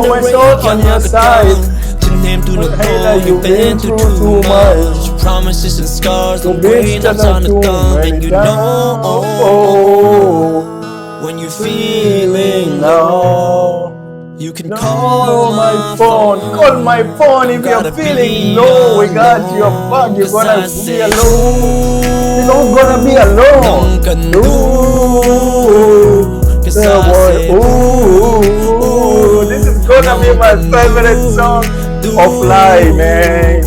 the rain, on your side. Hey, like you've been through too much. Promises and scars, don't bring us on the thumb. And you know, when you're feeling low, you can call my phone. Call my phone if you're feeling low. We got your back. You're gonna be alone. You're not gonna be alone. Ooh, this is gonna be my favorite song of Lai, man.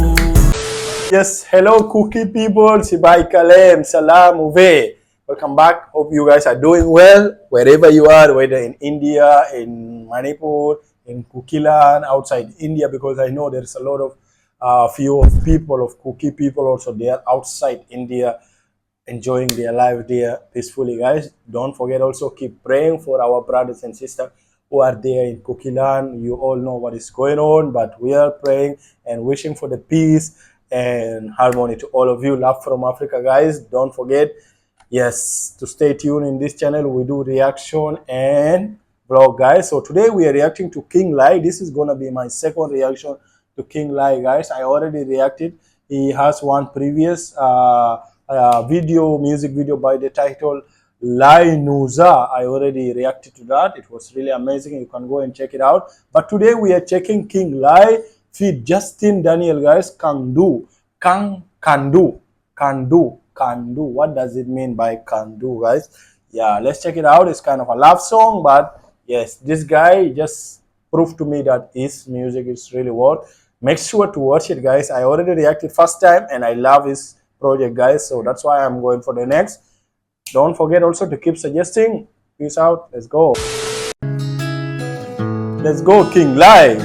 Yes, hello Kuki people, Sepai Kalem, Salam Uve. Welcome back. Hope you guys are doing well wherever you are, whether in India, in Manipur, in Kukiland, outside India, because I know there's a lot of few of people, of Kuki people also there outside India, enjoying their life there peacefully, guys. Don't forget also keep praying for our brothers and sisters who are there in Kukiland. You all know what is going on, but we are praying and wishing for the peace and harmony to all of you. Love from Africa, guys. Don't forget, yes, to stay tuned in this channel. We do reaction and vlog, guys. So today we are reacting to King Lai. This is gonna be my second reaction to King Lai, guys. I already reacted. He has one previous music video by the title Lai Nu Za. I already reacted to that. It was really amazing. You can go and check it out. But today we are checking King Lai feat Juztin Daniel, guys. Can do. What does it mean by can do, guys? Yeah, let's check it out. It's kind of a love song, but yes, this guy just proved to me that his music is really worth. Make sure to watch it, guys. I already reacted first time and I love his project, guys, so that's why I'm going for the next. Don't forget also to keep suggesting. Peace out. Let's go. Let's go, King Lai.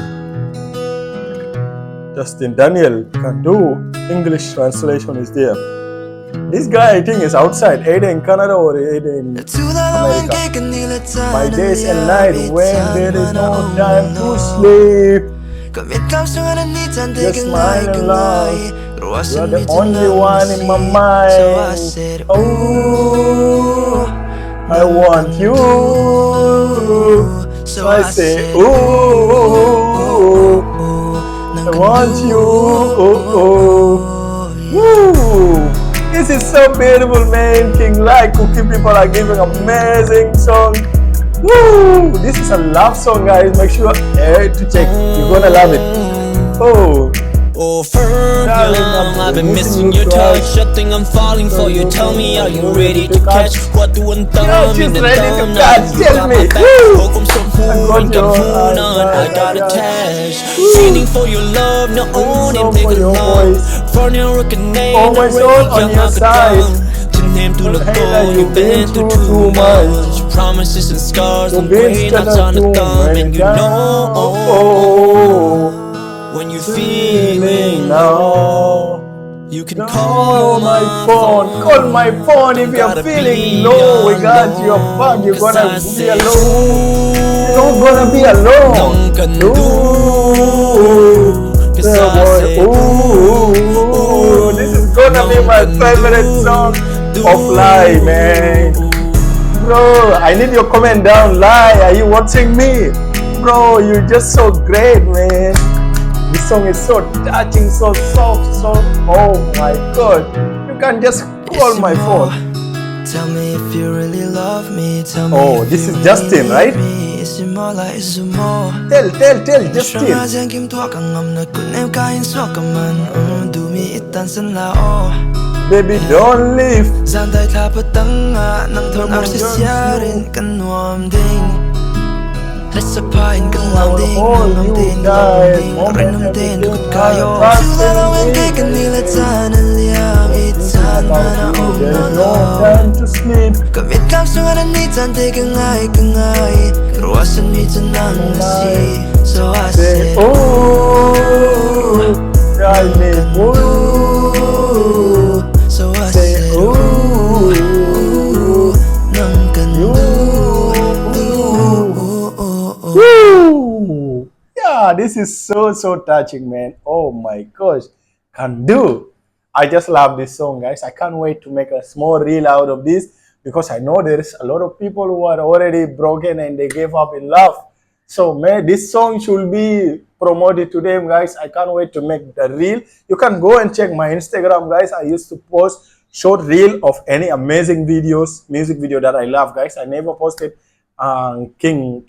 Juztin Daniel can do. English translation is there. This guy I think is outside, either in Canada or either in America. My days and night when there is no time to sleep. Just smile and laugh. You're the only one in my mind. Oh, I want you. So I say, oh, I want you. Woo. This is so beautiful, man. King Lai, Kuki people are giving amazing song. Woo! This is a love song, guys. Make sure to check. You're gonna love it. Oh. Oh, darling, I've been missing your touch. I think I'm falling for you. Tell me, are you ready to catch? What do one thumb in the thumb? Tell me. I got attached. Feeling for your love, no only big love. For your rookin' name, always on your side. Hey, like you've been through too much. Promises and scars, don't bring us on the thumb. And you know, when you're feeling low, you can call my phone. Call my phone if you're feeling low. We got your back. You're gonna be alone. You're not gonna be alone. Ooh, this is gonna be my favorite song of Lai, man. Bro, I need your comment down. Lai, are you watching me? Bro, you're just so great, man. This song is so touching, so soft, so oh my god. You can just call my phone. Tell me if you really love me. Tell me. Oh, this is Juztin, right? Tell Juztin. Baby, don't leave. Sepai Hinkho So I say, oh, so I say, oh, woo! Yeah, this is so touching, man. Oh my gosh, can do. I just love this song, guys. I can't wait to make a small reel out of this because I know there is a lot of people who are already broken and they gave up in love. So man, this song should be promoted to them, guys. I can't wait to make the reel. You can go and check my Instagram, guys. I used to post short reel of any amazing videos, music video that I love, guys. I never posted King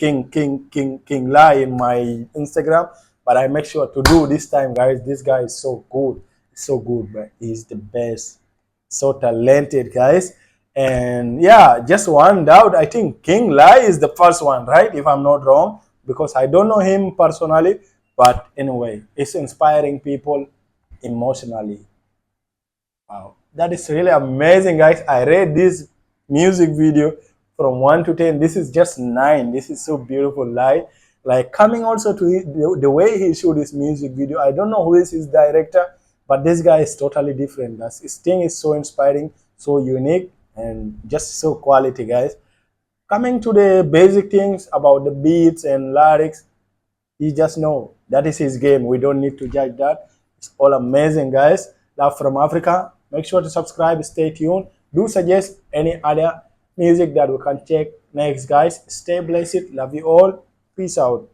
Lai in my Instagram, but I make sure to do this time, guys. This guy is so good, so good, but he's the best, so talented, guys. And yeah, just one doubt. I think King Lai is the first one, right? If I'm not wrong, because I don't know him personally, but anyway, it's inspiring people emotionally. Wow, that is really amazing, guys. I read this music video from 1 to 10. This is just 9. This is so beautiful, like coming also to the way he showed his music video. I don't know who is his director, but this guy is totally different. His thing is so inspiring, so unique, and just so quality, guys. Coming to the basic things about the beats and lyrics, he just know that is his game. We don't need to judge that. It's all amazing, guys. Love from Africa. Make sure to subscribe. Stay tuned. Do suggest any other music that we can check next, guys. Stay blessed. Love you all. Peace out.